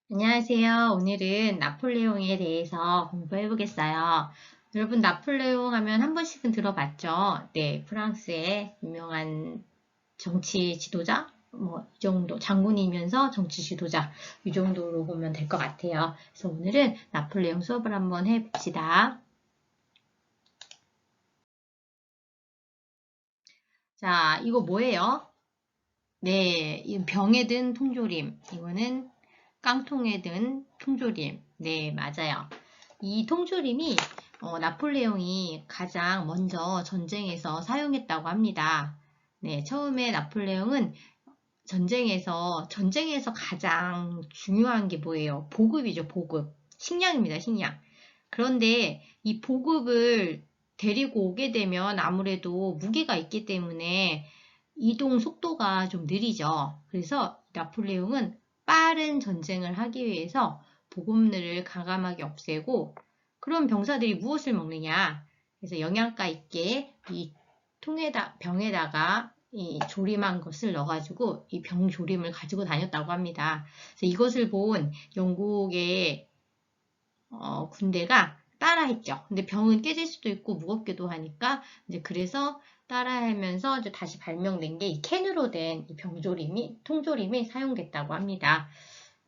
안녕하세요. 오늘은 나폴레옹에 대해서 공부해 보겠어요. 여러분, 나폴레옹 하면 한 번씩은 들어봤죠? 네, 프랑스의 유명한 정치 지도자? 이 정도, 장군이면서 정치 지도자. 이 정도로 보면 될 것 같아요. 그래서 오늘은 나폴레옹 수업을 한번 해봅시다. 자, 이거 뭐예요? 네, 이 병에 든 통조림. 이거는 깡통에 든 통조림. 네, 맞아요. 이 통조림이 나폴레옹이 가장 먼저 전쟁에서 사용했다고 합니다. 네, 처음에 나폴레옹은 전쟁에서 가장 중요한 게 뭐예요? 보급이죠, 보급. 식량입니다, 식량. 그런데 이 보급을 데리고 오게 되면 아무래도 무기가 있기 때문에 이동 속도가 좀 느리죠. 그래서 나폴레옹은 빠른 전쟁을 하기 위해서 보급률을 과감하게 없애고, 그럼 병사들이 무엇을 먹느냐? 그래서 영양가 있게 이 병에다가 이 조림한 것을 넣어가지고 이 병 조림을 가지고 다녔다고 합니다. 그래서 이것을 본 영국의 군대가 따라했죠. 근데 병은 깨질 수도 있고 무겁기도 하니까 이제 그래서 따라하면서 이제 다시 발명된 게 이 캔으로 된 이 통조림이 사용됐다고 합니다.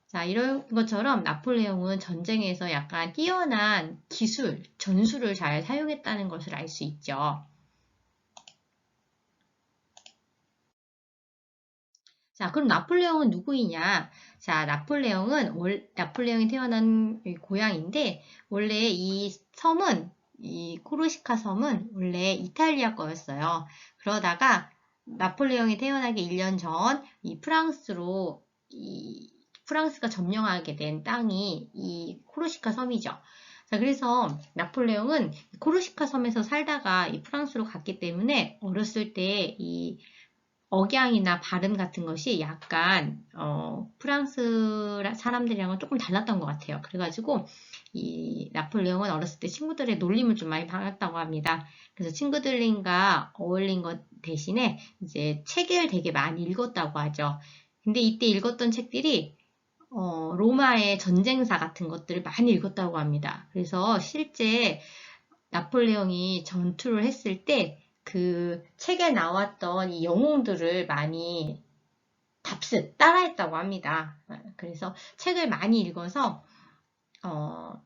자, 이런 것처럼 나폴레옹은 전쟁에서 약간 뛰어난 기술, 전술을 잘 사용했다는 것을 알 수 있죠. 자, 그럼 나폴레옹은 누구이냐? 자, 나폴레옹이 태어난 고향인데, 원래 이 코르시카 섬은 원래 이탈리아 거였어요. 그러다가 나폴레옹이 태어나기 1년 전, 프랑스가 점령하게 된 땅이 이 코르시카 섬이죠. 자, 그래서 나폴레옹은 코르시카 섬에서 살다가 이 프랑스로 갔기 때문에 어렸을 때이 억양이나 발음 같은 것이 약간 프랑스 사람들이랑은 조금 달랐던 것 같아요. 그래가지고 이 나폴레옹은 어렸을 때 친구들의 놀림을 좀 많이 받았다고 합니다. 그래서 친구들과 어울린 것 대신에 이제 책을 되게 많이 읽었다고 하죠. 근데 이때 읽었던 책들이 로마의 전쟁사 같은 것들을 많이 읽었다고 합니다. 그래서 실제 나폴레옹이 전투를 했을 때 그 책에 나왔던 이 영웅들을 많이 따라했다고 합니다. 그래서 책을 많이 읽어서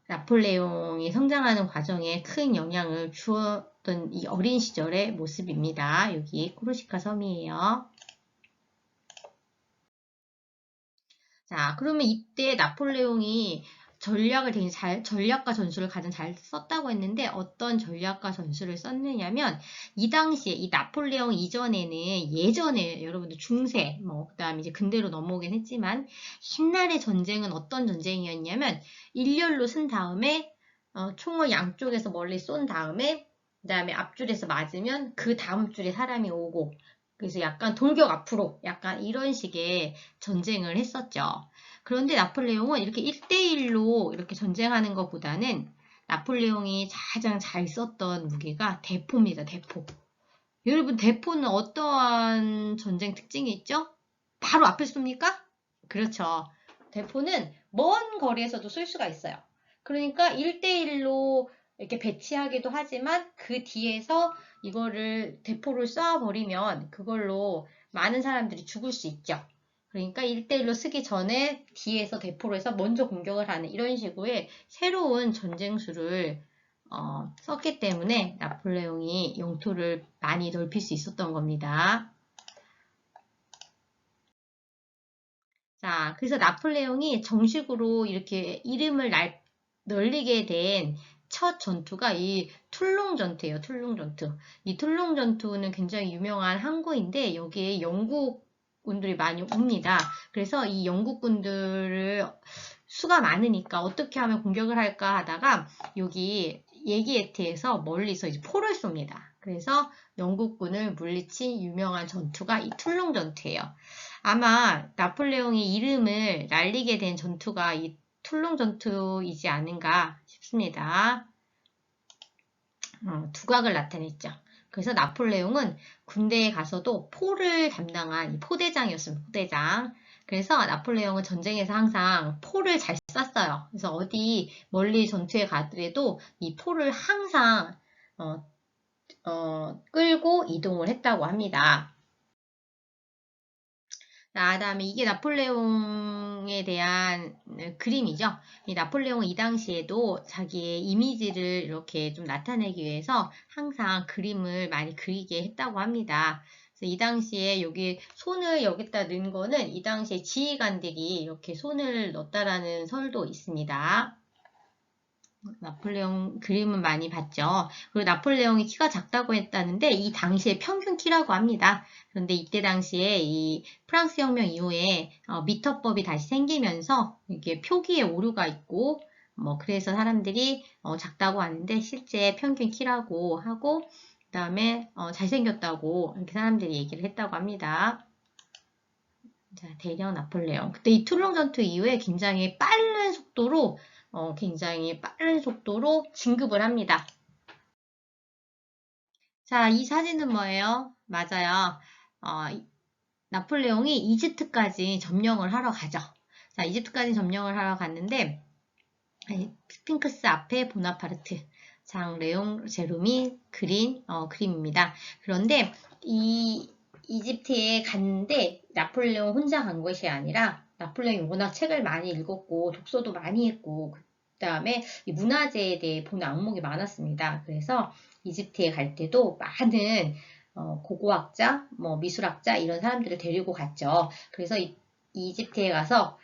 나폴레옹이 성장하는 과정에 큰 영향을 주었던 이 어린 시절의 모습입니다. 여기 코르시카 섬이에요. 자, 그러면 이때 나폴레옹이 전략과 전술을 가장 잘 썼다고 했는데 어떤 전략과 전술을 썼느냐면 이 당시에 이 나폴레옹 이전에는 예전에 여러분들 중세 그다음에 이제 근대로 넘어오긴 했지만 옛날의 전쟁은 어떤 전쟁이었냐면 일렬로 쓴 다음에 총을 양쪽에서 멀리 쏜 다음에 그다음에 앞줄에서 맞으면 그 다음 줄에 사람이 오고 그래서 약간 돌격 앞으로 약간 이런 식의 전쟁을 했었죠. 그런데 나폴레옹은 이렇게 1대1로 이렇게 전쟁하는 것보다는 나폴레옹이 가장 잘 썼던 무기가 대포입니다. 대포. 여러분, 대포는 어떠한 전쟁 특징이 있죠? 바로 앞에 쏩니까? 그렇죠. 대포는 먼 거리에서도 쏠 수가 있어요. 그러니까 1대1로 이렇게 배치하기도 하지만 그 뒤에서 이거를 대포를 쏴버리면 그걸로 많은 사람들이 죽을 수 있죠. 그러니까 1대1로 쓰기 전에 뒤에서 대포로 해서 먼저 공격을 하는 이런 식의 새로운 전쟁수를 썼기 때문에 나폴레옹이 영토를 많이 넓힐 수 있었던 겁니다. 자, 그래서 나폴레옹이 정식으로 이렇게 널리게 된 첫 전투가 이 툴롱 전투예요. 툴롱 전투. 이 툴롱 전투는 굉장히 유명한 항구인데 여기에 영국군들이 많이 옵니다. 그래서 이 영국군들을 수가 많으니까 어떻게 하면 공격을 할까 하다가 여기 예기에티에서 멀리서 이제 포를 쏩니다. 그래서 영국군을 물리친 유명한 전투가 이 툴롱 전투예요. 아마 나폴레옹이 이름을 날리게 된 전투가 이 툴롱 전투이지 않은가 싶습니다. 두각을 나타냈죠. 그래서 나폴레옹은 군대에 가서도 포를 담당한 포대장이었습니다. 포대장. 그래서 나폴레옹은 전쟁에서 항상 포를 잘 쐈어요. 그래서 어디 멀리 전투에 가더라도 이 포를 항상 끌고 이동을 했다고 합니다. 자, 다음에 이게 나폴레옹에 대한 그림이죠. 이 나폴레옹은 이 당시에도 자기의 이미지를 이렇게 좀 나타내기 위해서 항상 그림을 많이 그리게 했다고 합니다. 그래서 이 당시에 여기 손을 여기다 넣은 거는 이 당시에 지휘관들이 이렇게 손을 넣었다라는 설도 있습니다. 나폴레옹 그림은 많이 봤죠. 그리고 나폴레옹이 키가 작다고 했다는데 이 당시의 평균 키라고 합니다. 그런데 이때 당시에 이 프랑스 혁명 이후에 미터법이 다시 생기면서 이게 표기에 오류가 있고 뭐 그래서 사람들이 작다고 하는데 실제 평균 키라고 하고 그 다음에 잘생겼다고 이렇게 사람들이 얘기를 했다고 합니다. 자, 대령 나폴레옹. 그때 이 툴롱 전투 이후에 굉장히 빠른 속도로 진급을 합니다. 자, 이 사진은 뭐예요? 맞아요. 나폴레옹이 이집트까지 점령을 하러 가죠. 자, 이집트까지 점령을 하러 갔는데 스핑크스 앞에 보나파르트, 장 레옹 제롬이 그린 그림입니다. 그런데 이 이집트에 갔는데 나폴레옹 혼자 간 것이 아니라 나폴레옹이 워낙 책을 많이 읽었고 독서도 많이 했고 그 다음에 문화재에 대해 보는 안목이 많았습니다. 그래서 이집트에 갈 때도 많은 고고학자, 뭐 미술학자 이런 사람들을 데리고 갔죠. 그래서 이집트에 가서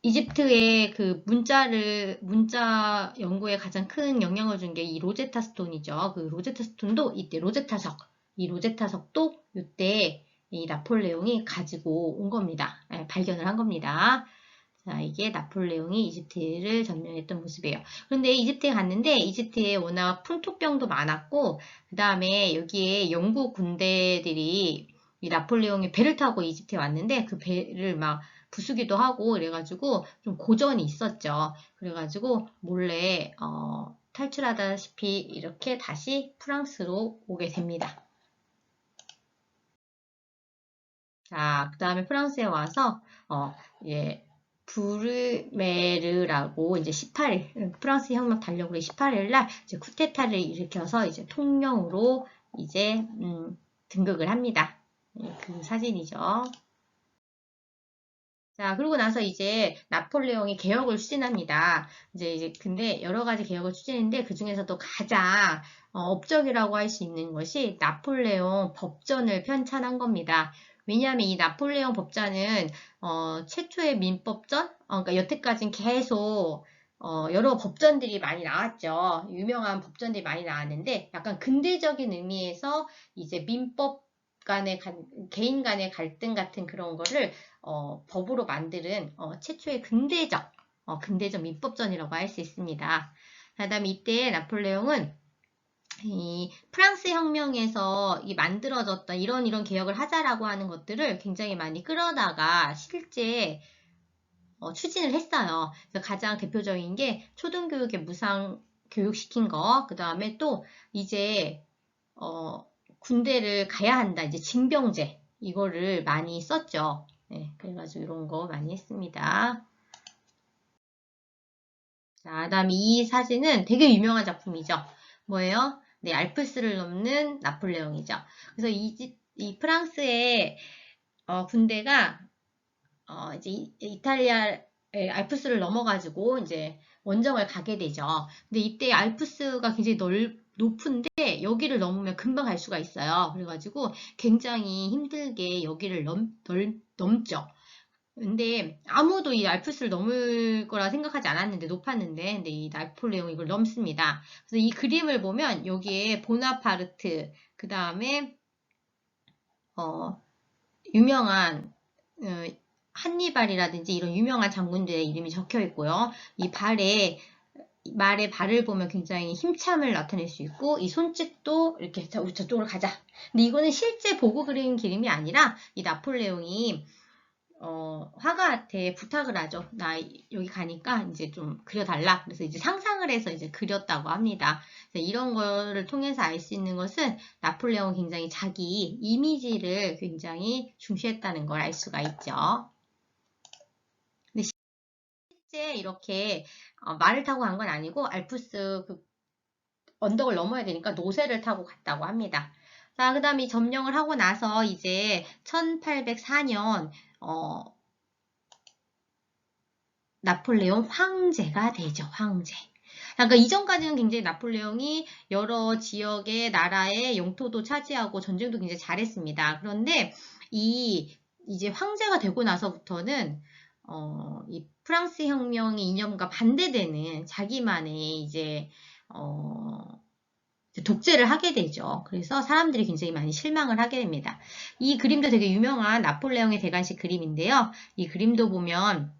이집트의 그 문자 연구에 가장 큰 영향을 준 게 이 로제타 스톤이죠. 그 로제타 스톤도 이때 이 로제타석도 이때 이 나폴레옹이 가지고 온 겁니다. 발견을 한 겁니다. 자, 이게 나폴레옹이 이집트를 점령했던 모습이에요. 그런데 이집트에 갔는데 이집트에 워낙 풍토병도 많았고 그 다음에 여기에 영국 군대들이 이 나폴레옹이 배를 타고 이집트에 왔는데 그 배를 막 부수기도 하고 그래가지고 좀 고전이 있었죠. 그래가지고 몰래 탈출하다시피 이렇게 다시 프랑스로 오게 됩니다. 자, 그 다음에 프랑스에 와서 예, 부르메르라고 이제 18일 프랑스 혁명 달력으로 18일 날 이제 쿠데타를 일으켜서 이제 통령으로 이제 등극을 합니다. 그 사진이죠. 자, 그러고 나서 이제 나폴레옹이 개혁을 추진합니다. 이제 근데 여러 가지 개혁을 추진했는데 그 중에서도 가장 업적이라고 할 수 있는 것이 나폴레옹 법전을 편찬한 겁니다. 왜냐하면 이 나폴레옹 법전은 최초의 민법전, 그러니까 여태까지는 계속 여러 법전들이 많이 나왔죠. 유명한 법전들이 많이 나왔는데 약간 근대적인 의미에서 이제 민법 간의 개인 간의 갈등 같은 그런 거를 법으로 만드는 최초의 근대적 민법전이라고 할 수 있습니다. 그 다음에 이때 나폴레옹은 이 프랑스 혁명에서 이 만들어졌던 이런 개혁을 하자라고 하는 것들을 굉장히 많이 끌어다가 실제 추진을 했어요. 그래서 가장 대표적인 게 초등교육에 무상 교육시킨 거, 그 다음에 또 이제 군대를 가야 한다. 이제 징병제 이거를 많이 썼죠. 네, 그래가지고 이런 거 많이 했습니다. 자, 다음 이 사진은 되게 유명한 작품이죠. 뭐예요? 네, 알프스를 넘는 나폴레옹이죠. 그래서 이 프랑스의 군대가 이제 이탈리아의 알프스를 넘어가지고 이제 원정을 가게 되죠. 근데 이때 알프스가 굉장히 높은데 여기를 넘으면 금방 갈 수가 있어요. 그래가지고 굉장히 힘들게 여기를 넘죠. 근데 아무도 이 알프스를 넘을 거라 생각하지 않았는데 높았는데 근데 이 나폴레옹이 이걸 넘습니다. 그래서 이 그림을 보면 여기에 보나파르트 그 다음에 유명한 한니발이라든지 이런 유명한 장군들의 이름이 적혀 있고요. 이 말의 발을 보면 굉장히 힘참을 나타낼 수 있고 이 손짓도 이렇게 자, 우리 저쪽으로 가자. 근데 이거는 실제 보고 그린 그림이 아니라 이 나폴레옹이 화가한테 부탁을 하죠. 나 여기 가니까 이제 좀 그려달라. 그래서 이제 상상을 해서 이제 그렸다고 합니다. 이런 거를 통해서 알 수 있는 것은 나폴레옹은 굉장히 자기 이미지를 굉장히 중시했다는 걸 알 수가 있죠. 근데 실제 이렇게 말을 타고 간 건 아니고 알프스 그 언덕을 넘어야 되니까 노새를 타고 갔다고 합니다. 자, 그 다음에 점령을 하고 나서 이제 1804년 나폴레옹 황제가 되죠. 황제. 그러니까 이전까지는 굉장히 나폴레옹이 여러 지역의 나라의 영토도 차지하고 전쟁도 굉장히 잘했습니다. 그런데 이제 황제가 되고 나서부터는 이 프랑스 혁명의 이념과 반대되는 자기만의 이제 독재를 하게 되죠. 그래서 사람들이 굉장히 많이 실망을 하게 됩니다. 이 그림도 되게 유명한 나폴레옹의 대관식 그림인데요. 이 그림도 보면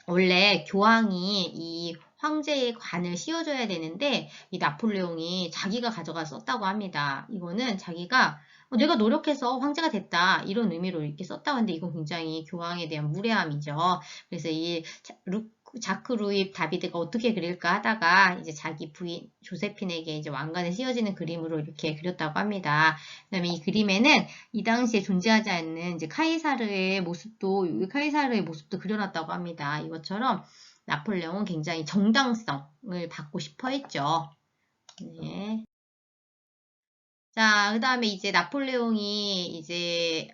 원래 교황이 이 황제의 관을 씌워줘야 되는데 이 나폴레옹이 자기가 가져가서 썼다고 합니다. 이거는 자기가 내가 노력해서 황제가 됐다 이런 의미로 이렇게 썼다고 하는데 이건 굉장히 교황에 대한 무례함이죠. 그래서 이 자크 루이 다비드가 어떻게 그릴까 하다가 이제 자기 부인 조세핀에게 이제 왕관을 씌워지는 그림으로 이렇게 그렸다고 합니다. 그다음에 이 그림에는 이 당시에 존재하지 않는 이제 카이사르의 모습도 그려놨다고 합니다. 이것처럼 나폴레옹은 굉장히 정당성을 받고 싶어 했죠. 네. 자, 그 다음에 이제 나폴레옹이 이제,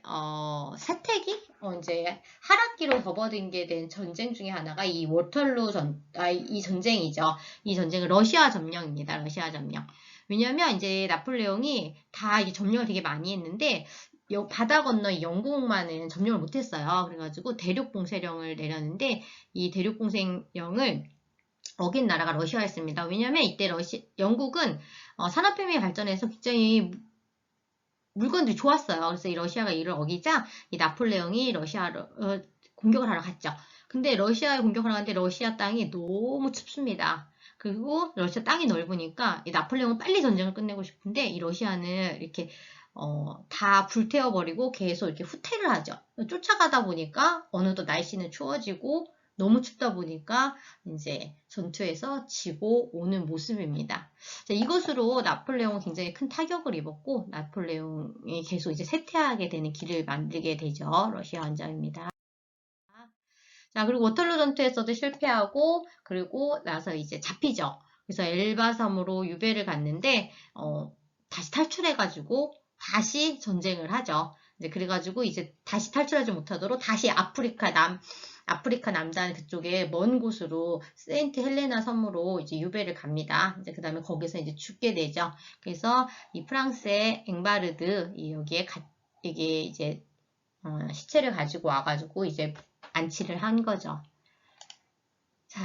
사태기? 이제 하락기로 접어들게 된 전쟁 중에 하나가 이 이 전쟁이죠. 이 전쟁은 러시아 점령입니다. 러시아 점령. 왜냐면 이제 나폴레옹이 다 이게 점령을 되게 많이 했는데, 바다 건너 영국만은 점령을 못했어요. 그래가지고 대륙봉쇄령을 내렸는데, 이 대륙봉쇄령을 어긴 나라가 러시아였습니다. 왜냐면 이때 영국은 산업혁명이 발전해서 굉장히 물건들이 좋았어요. 그래서 이 러시아가 이를 어기자 이 나폴레옹이 러시아로 공격을 하러 갔죠. 근데 러시아에 공격을 하는데 러시아 땅이 너무 춥습니다. 그리고 러시아 땅이 넓으니까 이 나폴레옹은 빨리 전쟁을 끝내고 싶은데 이 러시아는 이렇게 다 불태워버리고 계속 이렇게 후퇴를 하죠. 쫓아가다 보니까 어느덧 날씨는 추워지고 너무 춥다 보니까 이제 전투에서 지고 오는 모습입니다. 자, 이것으로 나폴레옹은 굉장히 큰 타격을 입었고 나폴레옹이 계속 이제 쇠퇴하게 되는 길을 만들게 되죠. 러시아 원정입니다. 자, 그리고 워털루 전투에서도 실패하고 그리고 나서 이제 잡히죠. 그래서 엘바 섬으로 유배를 갔는데 다시 탈출해가지고 다시 전쟁을 하죠. 이제 그래가지고 이제 다시 탈출하지 못하도록 다시 아프리카 남단 그쪽에 먼 곳으로 세인트 헬레나 섬으로 이제 유배를 갑니다. 이제 그 다음에 거기서 이제 죽게 되죠. 그래서 이 프랑스의 앵바르드 이게 이제 시체를 가지고 와가지고 이제 안치를 한 거죠. 자,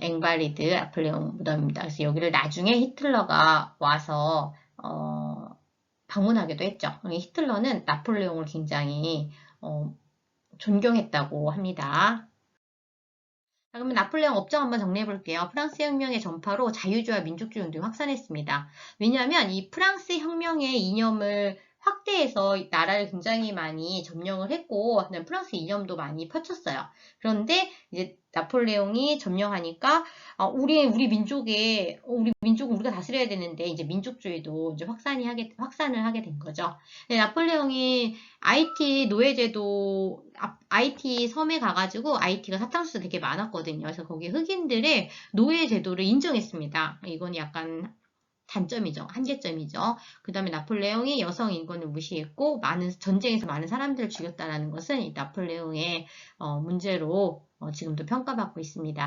앵바리드 나폴레옹 무덤입니다. 그래서 여기를 나중에 히틀러가 와서 방문하기도 했죠. 히틀러는 나폴레옹을 굉장히 존경했다고 합니다. 자, 그러면 나폴레옹 업적 한번 정리해 볼게요. 프랑스 혁명의 전파로 자유주의와 민족주의 운동이 확산했습니다. 왜냐하면 이 프랑스 혁명의 이념을 확대해서 나라를 굉장히 많이 점령을 했고 프랑스 이념도 많이 퍼쳤어요. 그런데 이제 나폴레옹이 점령하니까 우리 민족은 우리가 다스려야 되는데 이제 민족주의도 이제 확산을 하게 된 거죠. 나폴레옹이 IT 섬에 가가지고 IT가 사탕수수 되게 많았거든요. 그래서 거기 흑인들의 노예 제도를 인정했습니다. 이건 약간 단점이죠. 한계점이죠. 그 다음에 나폴레옹이 여성 인권을 무시했고 전쟁에서 많은 사람들을 죽였다는 것은 이 나폴레옹의 문제로 지금도 평가받고 있습니다.